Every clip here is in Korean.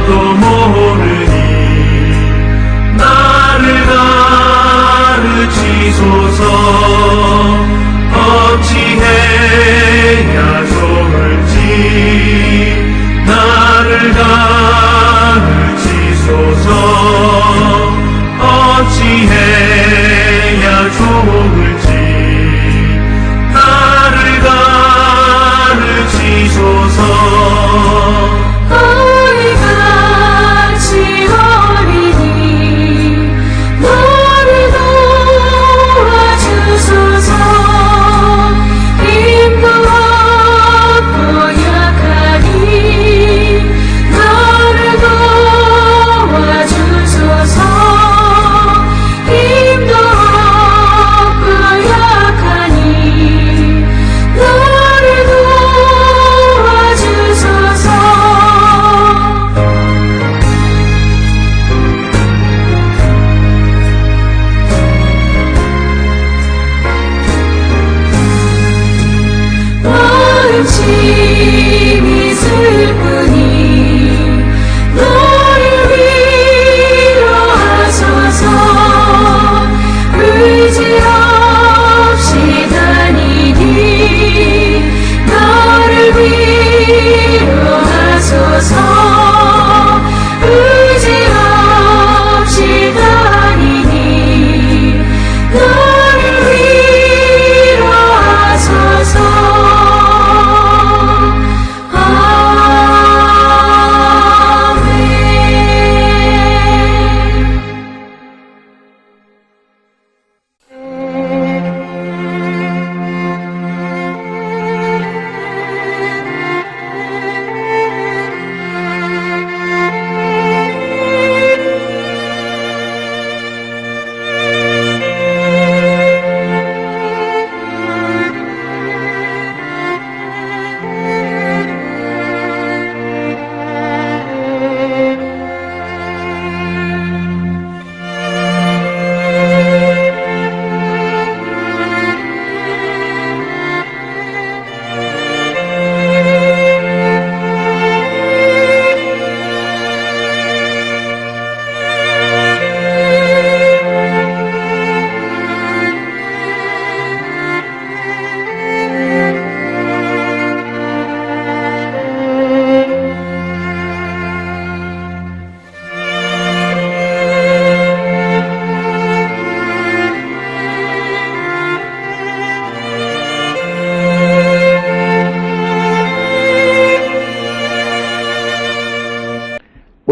또 모르니 나를 가르치소서. 어찌해야 좋을지 나를 가르치소서. 어찌해야 좋을지 나를 가르치소서. 어리같이 어리니 너를 도와주소서. 힘도 없고 약하니 너를 도와주소서. 힘도 없고 약하니 너를 도와주소서. 마음심이 슬프니 너를 위로하소서. 의지 없이 다니니 너를 위로하소서. 의지 없이 다니니 너를 위로하소서.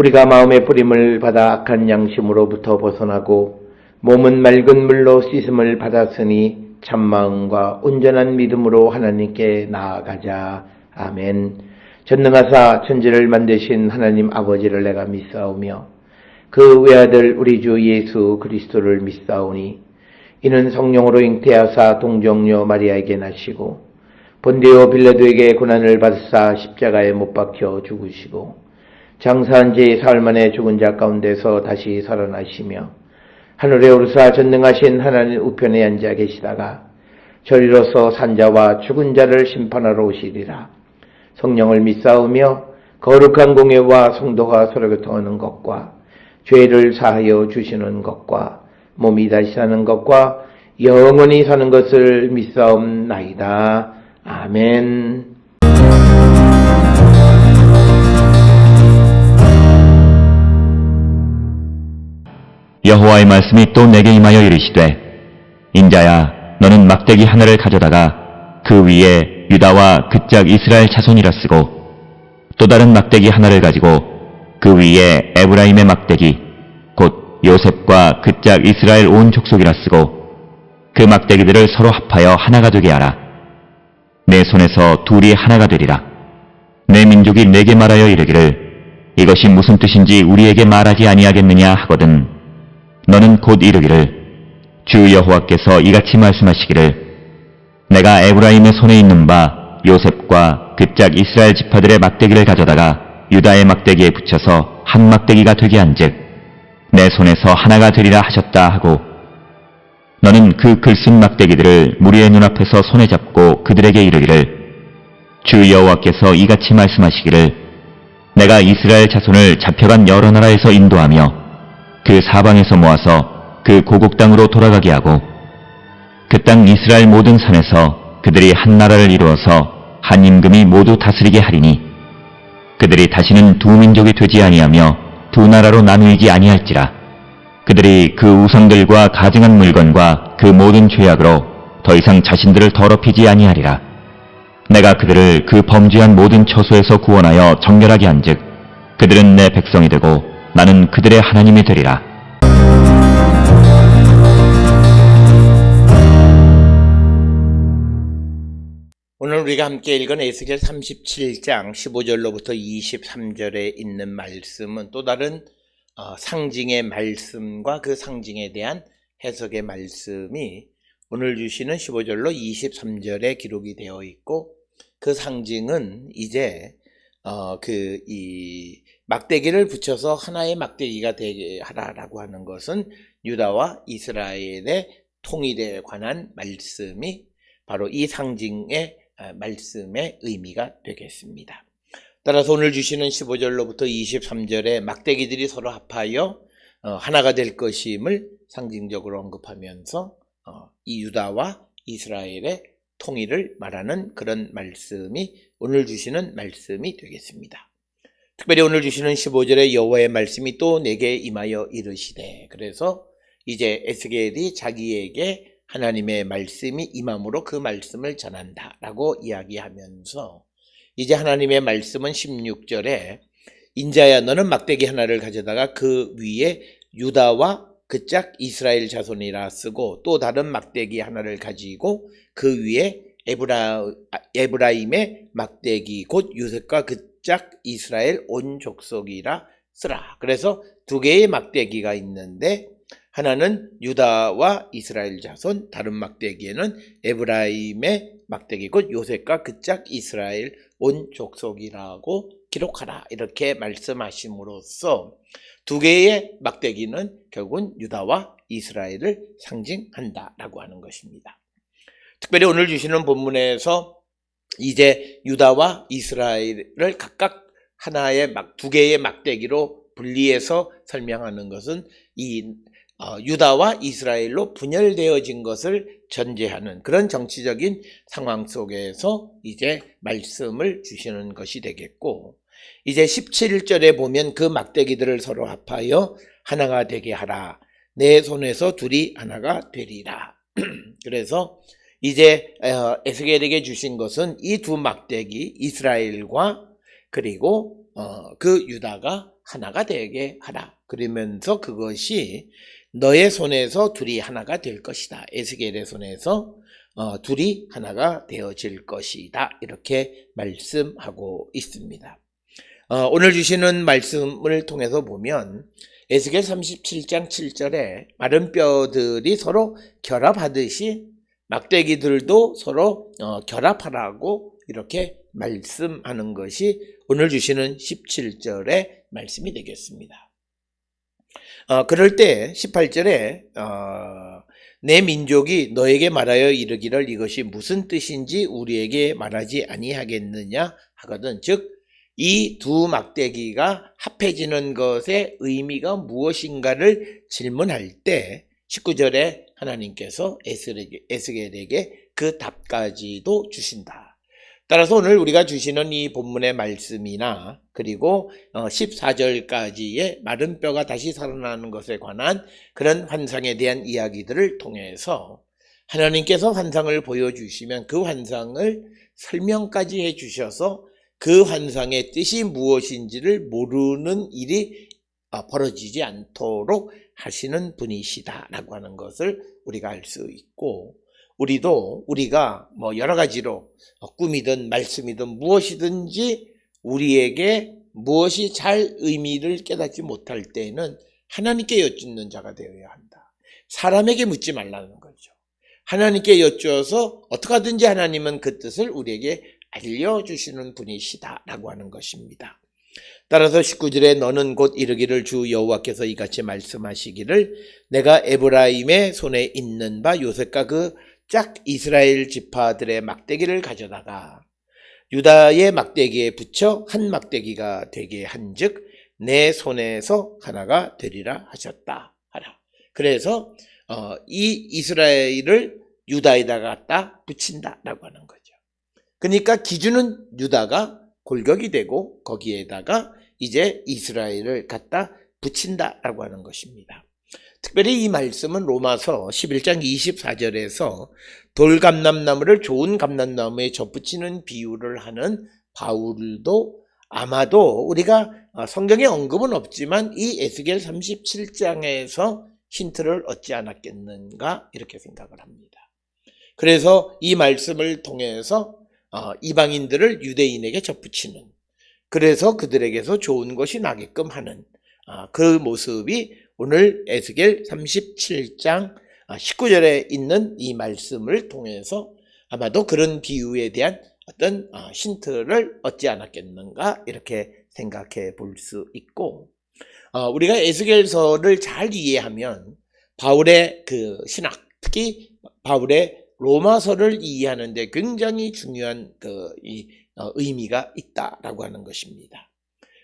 우리가 마음의 뿌림을 받아 악한 양심으로부터 벗어나고 몸은 맑은 물로 씻음을 받았으니 참마음과 온전한 믿음으로 하나님께 나아가자. 아멘. 전능하사 천지를 만드신 하나님 아버지를 내가 믿사오며 그 외아들 우리 주 예수 그리스도를 믿사오니 이는 성령으로 잉태하사 동정녀 마리아에게 나시고 본디오 빌라도에게 고난을 받으사 십자가에 못 박혀 죽으시고 장사한 지 사흘 만에 죽은 자 가운데서 다시 살아나시며 하늘에 오르사 전능하신 하나님 우편에 앉아 계시다가 저리로서 산자와 죽은 자를 심판하러 오시리라. 성령을 믿사오며 거룩한 공예와 성도가 서로 교통하는 것과 죄를 사하여 주시는 것과 몸이 다시 사는 것과 영원히 사는 것을 믿사옵나이다. 아멘. 여호와의 말씀이 또 내게 임하여 이르시되 인자야 너는 막대기 하나를 가져다가 그 위에 유다와 그짝 이스라엘 자손이라 쓰고 또 다른 막대기 하나를 가지고 그 위에 에브라임의 막대기 곧 요셉과 그짝 이스라엘 온 족속이라 쓰고 그 막대기들을 서로 합하여 하나가 되게 하라. 내 손에서 둘이 하나가 되리라. 내 민족이 내게 말하여 이르기를 이것이 무슨 뜻인지 우리에게 말하지 아니하겠느냐 하거든 너는 곧 이르기를 주 여호와께서 이같이 말씀하시기를 내가 에브라임의 손에 있는 바 요셉과 그짝 이스라엘 지파들의 막대기를 가져다가 유다의 막대기에 붙여서 한 막대기가 되게 한즉 내 손에서 하나가 되리라 하셨다 하고 너는 그 글쓴 막대기들을 무리의 눈앞에서 손에 잡고 그들에게 이르기를 주 여호와께서 이같이 말씀하시기를 내가 이스라엘 자손을 잡혀간 여러 나라에서 인도하며 그 사방에서 모아서 그 고국 땅으로 돌아가게 하고 그 땅 이스라엘 모든 산에서 그들이 한 나라를 이루어서 한 임금이 모두 다스리게 하리니 그들이 다시는 두 민족이 되지 아니하며 두 나라로 나누이지 아니할지라. 그들이 그 우상들과 가증한 물건과 그 모든 죄악으로 더 이상 자신들을 더럽히지 아니하리라. 내가 그들을 그 범죄한 모든 처소에서 구원하여 정결하게 한즉 그들은 내 백성이 되고 나는 그들의 하나님이 되리라. 오늘 우리가 함께 읽은 에스겔 37장 15절로부터 23절에 있는 말씀은 또 다른 상징의 말씀과 그 상징에 대한 해석의 말씀이 오늘 주시는 15절로 23절에 기록이 되어 있고, 그 상징은 이제 이 막대기를 붙여서 하나의 막대기가 되게 하라라고 하는 것은 유다와 이스라엘의 통일에 관한 말씀이 바로 이 상징의 말씀의 의미가 되겠습니다. 따라서 오늘 주시는 15절로부터 23절에 막대기들이 서로 합하여 하나가 될 것임을 상징적으로 언급하면서 이 유다와 이스라엘의 통일을 말하는 그런 말씀이 오늘 주시는 말씀이 되겠습니다. 특별히 오늘 주시는 15절에 여호와의 말씀이 또 내게 임하여 이르시되, 그래서 이제 에스겔이 자기에게 하나님의 말씀이 임함으로 그 말씀을 전한다라고 이야기하면서 이제 하나님의 말씀은 16절에 인자야 너는 막대기 하나를 가져다가 그 위에 유다와 그 짝 이스라엘 자손이라 쓰고 또 다른 막대기 하나를 가지고 그 위에 에브라임의 막대기 곧 요셉과 그 짝 이스라엘 온 족속이라 쓰라. 그래서 두 개의 막대기가 있는데 하나는 유다와 이스라엘 자손, 다른 막대기에는 에브라임의 막대기 곧 요셉과 그 짝 이스라엘 온 족속이라고 기록하라, 이렇게 말씀하심으로써 두 개의 막대기는 결국은 유다와 이스라엘을 상징한다라고 하는 것입니다. 특별히 오늘 주시는 본문에서 이제 유다와 이스라엘을 각각 하나의 두 개의 막대기로 분리해서 설명하는 것은 이 유다와 이스라엘로 분열되어진 것을 전제하는 그런 정치적인 상황 속에서 이제 말씀을 주시는 것이 되겠고, 이제 17절에 보면 그 막대기들을 서로 합하여 하나가 되게 하라. 내 손에서 둘이 하나가 되리라. 그래서 이제 에스겔에게 주신 것은 이 두 막대기 이스라엘과 그리고 그 유다가 하나가 되게 하라. 그러면서 그것이 너의 손에서 둘이 하나가 될 것이다. 에스겔의 손에서 둘이 하나가 되어질 것이다. 이렇게 말씀하고 있습니다. 오늘 주시는 말씀을 통해서 보면 에스겔 37장 7절에 마른 뼈들이 서로 결합하듯이 막대기들도 서로 결합하라고 이렇게 말씀하는 것이 오늘 주시는 17절의 말씀이 되겠습니다. 그럴 때 18절에 내 민족이 너에게 말하여 이르기를 이것이 무슨 뜻인지 우리에게 말하지 아니하겠느냐 하거든. 즉 이 두 막대기가 합해지는 것의 의미가 무엇인가를 질문할 때 19절에 하나님께서 에스겔에게 그 답까지도 주신다. 따라서 오늘 우리가 주시는 이 본문의 말씀이나 그리고 14절까지의 마른 뼈가 다시 살아나는 것에 관한 그런 환상에 대한 이야기들을 통해서 하나님께서 환상을 보여주시면 그 환상을 설명까지 해주셔서 그 환상의 뜻이 무엇인지를 모르는 일이 벌어지지 않도록 하시는 분이시다라고 하는 것을 우리가 알 수 있고, 우리가 여러 가지로 꿈이든 말씀이든 무엇이든지 우리에게 무엇이 잘 의미를 깨닫지 못할 때에는 하나님께 여쭙는 자가 되어야 한다. 사람에게 묻지 말라는 거죠. 하나님께 여쭈어서 어떻게 하든지 하나님은 그 뜻을 우리에게 알려주시는 분이시다라고 하는 것입니다. 따라서 19절에 너는 곧 이르기를 주 여호와께서 이같이 말씀하시기를 내가 에브라임의 손에 있는 바 요셉과 그 짝 이스라엘 지파들의 막대기를 가져다가 유다의 막대기에 붙여 한 막대기가 되게 한즉 내 손에서 하나가 되리라 하셨다 하라. 그래서 이 이스라엘을 유다에다가 갖다 붙인다라고 하는 거죠. 그러니까 기준은 유다가 골격이 되고 거기에다가 이제 이스라엘을 갖다 붙인다라고 하는 것입니다. 특별히 이 말씀은 로마서 11장 24절에서 돌감람나무를 좋은 감람나무에 접붙이는 비유를 하는 바울도 아마도 우리가 성경에 언급은 없지만 이 에스겔 37장에서 힌트를 얻지 않았겠는가 이렇게 생각을 합니다. 그래서 이 말씀을 통해서 이방인들을 유대인에게 접붙이는, 그래서 그들에게서 좋은 것이 나게끔 하는 그 모습이 오늘 에스겔 37장 19절에 있는 이 말씀을 통해서 아마도 그런 비유에 대한 어떤 힌트를 얻지 않았겠는가 이렇게 생각해 볼 수 있고, 우리가 에스겔서를 잘 이해하면 바울의 그 신학, 특히 바울의 로마서를 이해하는 데 굉장히 중요한 의미가 있다라고 하는 것입니다.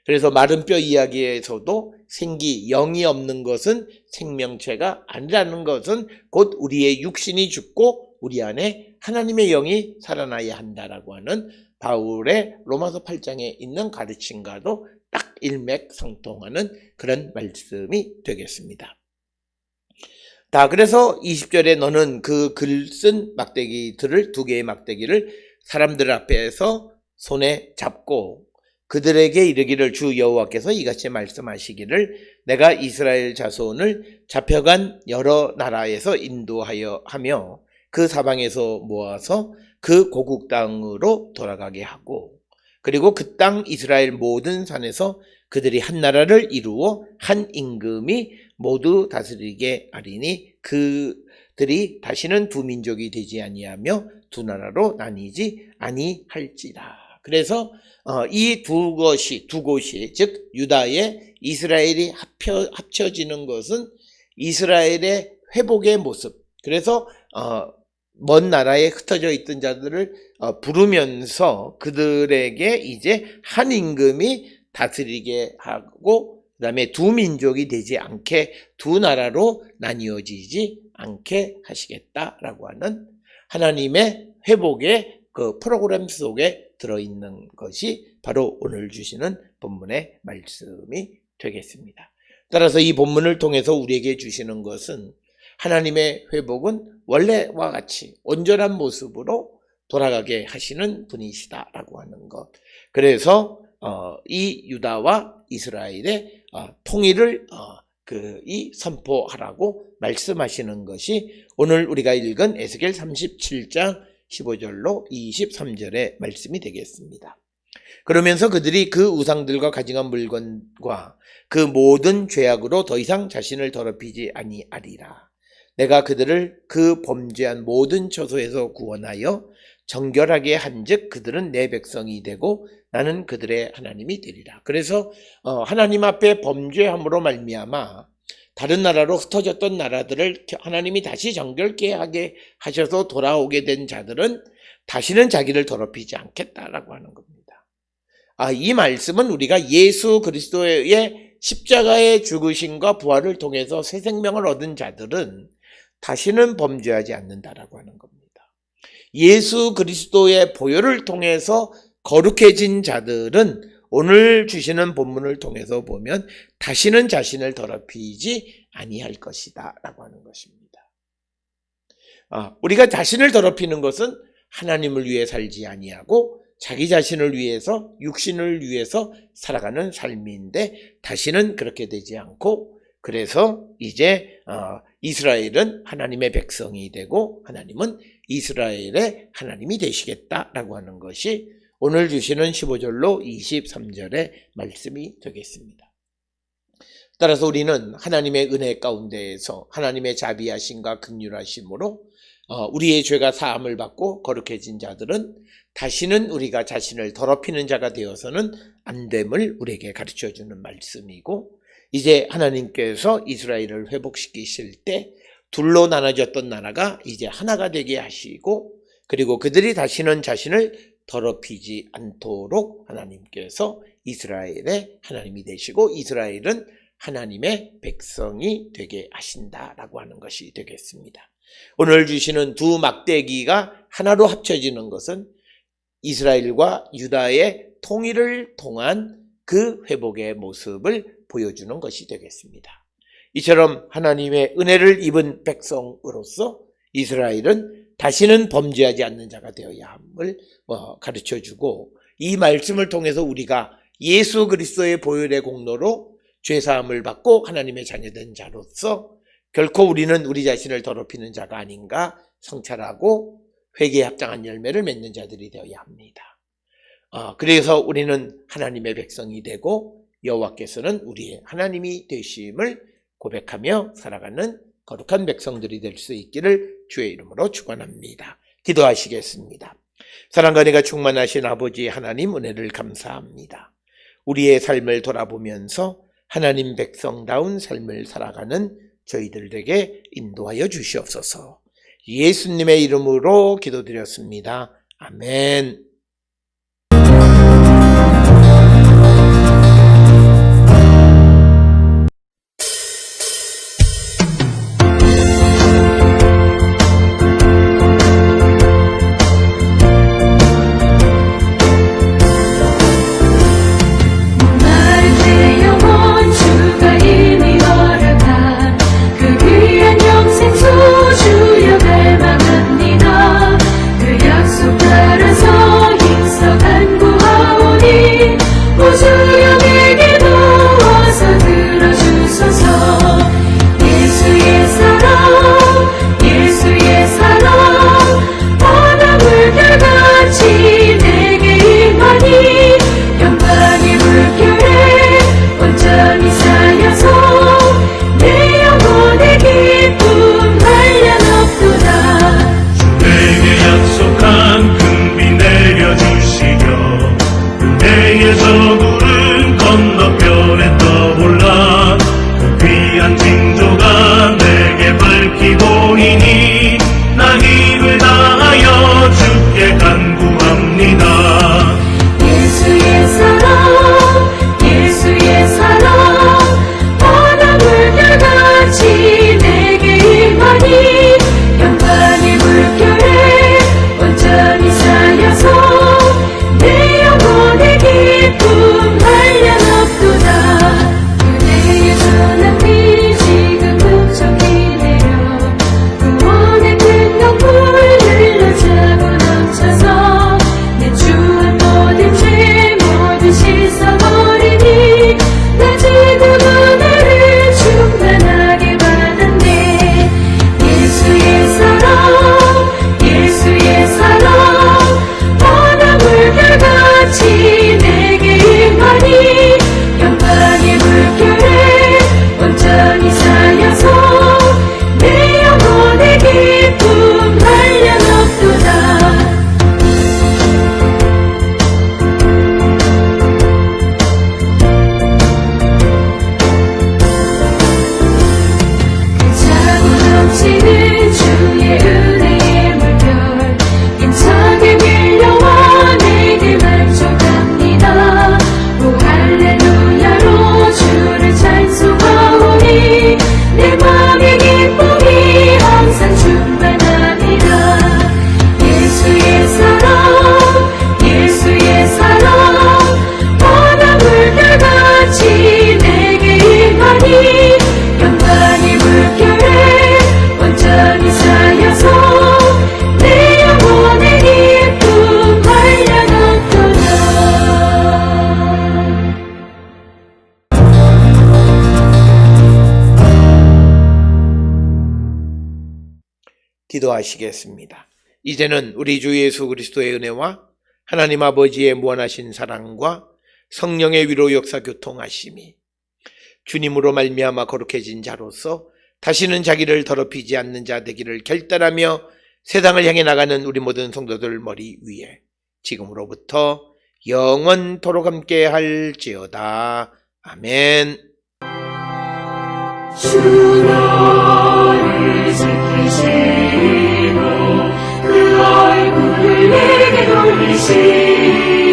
그래서 마른 뼈 이야기에서도 생기, 영이 없는 것은 생명체가 아니라는 것은 곧 우리의 육신이 죽고 우리 안에 하나님의 영이 살아나야 한다라고 하는 바울의 로마서 8장에 있는 가르침과도 딱 일맥상통하는 그런 말씀이 되겠습니다. 그래서 20절에 너는 그 글 쓴 막대기들을, 두 개의 막대기를 사람들 앞에서 손에 잡고 그들에게 이르기를 주 여호와께서 이같이 말씀하시기를 내가 이스라엘 자손을 잡혀간 여러 나라에서 인도하여 하며 그 사방에서 모아서 그 고국 땅으로 돌아가게 하고, 그리고 그 땅 이스라엘 모든 산에서 그들이 한 나라를 이루어 한 임금이 모두 다스리게 하리니 그들이 다시는 두 민족이 되지 아니하며 두 나라로 나뉘지 아니할지라. 그래서 이 두 곳이 즉 유다의 이스라엘이 합쳐지는 것은 이스라엘의 회복의 모습, 그래서 먼 나라에 흩어져 있던 자들을 부르면서 그들에게 이제 한 임금이 다스리게 하고 그 다음에 두 민족이 되지 않게 두 나라로 나뉘어지지 않게 하시겠다라고 하는 하나님의 회복의 그 프로그램 속에 들어있는 것이 바로 오늘 주시는 본문의 말씀이 되겠습니다. 따라서 이 본문을 통해서 우리에게 주시는 것은 하나님의 회복은 원래와 같이 온전한 모습으로 돌아가게 하시는 분이시다라고 하는 것. 그래서 이 유다와 이스라엘의 통일을 선포하라고 말씀하시는 것이 오늘 우리가 읽은 에스겔 37장 15절로 23절의 말씀이 되겠습니다. 그러면서 그들이 그 우상들과 가증한 물건과 그 모든 죄악으로 더 이상 자신을 더럽히지 아니하리라. 내가 그들을 그 범죄한 모든 처소에서 구원하여 정결하게 한즉 그들은 내 백성이 되고 나는 그들의 하나님이 되리라. 그래서 하나님 앞에 범죄함으로 말미암아 다른 나라로 흩어졌던 나라들을 하나님이 다시 정결케 하게 하셔서 돌아오게 된 자들은 다시는 자기를 더럽히지 않겠다라고 하는 겁니다. 이 말씀은 우리가 예수 그리스도의 십자가의 죽으심과 부활을 통해서 새 생명을 얻은 자들은 다시는 범죄하지 않는다라고 하는 겁니다. 예수 그리스도의 보혈을 통해서 거룩해진 자들은 오늘 주시는 본문을 통해서 보면 다시는 자신을 더럽히지 아니할 것이다 라고 하는 것입니다. 우리가 자신을 더럽히는 것은 하나님을 위해 살지 아니하고 자기 자신을 위해서, 육신을 위해서 살아가는 삶인데 다시는 그렇게 되지 않고, 그래서 이제 이스라엘은 하나님의 백성이 되고 하나님은 이스라엘의 하나님이 되시겠다라고 하는 것이 오늘 주시는 15절로 23절의 말씀이 되겠습니다. 따라서 우리는 하나님의 은혜 가운데에서 하나님의 자비하심과 긍휼하심으로 우리의 죄가 사함을 받고 거룩해진 자들은 다시는 우리가 자신을 더럽히는 자가 되어서는 안 됨을 우리에게 가르쳐주는 말씀이고, 이제 하나님께서 이스라엘을 회복시키실 때 둘로 나눠졌던 나라가 이제 하나가 되게 하시고, 그리고 그들이 다시는 자신을 더럽히지 않도록 하나님께서 이스라엘의 하나님이 되시고 이스라엘은 하나님의 백성이 되게 하신다라고 하는 것이 되겠습니다. 오늘 주시는 두 막대기가 하나로 합쳐지는 것은 이스라엘과 유다의 통일을 통한 그 회복의 모습을 보여주는 것이 되겠습니다. 이처럼 하나님의 은혜를 입은 백성으로서 이스라엘은 다시는 범죄하지 않는 자가 되어야 함을 가르쳐주고, 이 말씀을 통해서 우리가 예수 그리스도의 보혈의 공로로 죄사함을 받고 하나님의 자녀된 자로서 결코 우리는 우리 자신을 더럽히는 자가 아닌가 성찰하고 회개에 합당한 열매를 맺는 자들이 되어야 합니다. 그래서 우리는 하나님의 백성이 되고 여호와께서는 우리의 하나님이 되심을 고백하며 살아가는 거룩한 백성들이 될 수 있기를 주의 이름으로 축원합니다. 기도하시겠습니다. 사랑과 은혜가 충만하신 아버지 하나님, 은혜를 감사합니다. 우리의 삶을 돌아보면서 하나님 백성다운 삶을 살아가는 저희들에게 인도하여 주시옵소서. 예수님의 이름으로 기도드렸습니다. 아멘. 기도하시겠습니다. 이제는 우리 주 예수 그리스도의 은혜와 하나님 아버지의 무한하신 사랑과 성령의 위로 역사 교통하심이 주님으로 말미암아 거룩해진 자로서 다시는 자기를 더럽히지 않는 자 되기를 결단하며 세상을 향해 나가는 우리 모든 성도들 머리 위에 지금으로부터 영원토록 함께 할지어다. 아멘. 주 너를 지키시고 그 얼굴을 내게 돌리시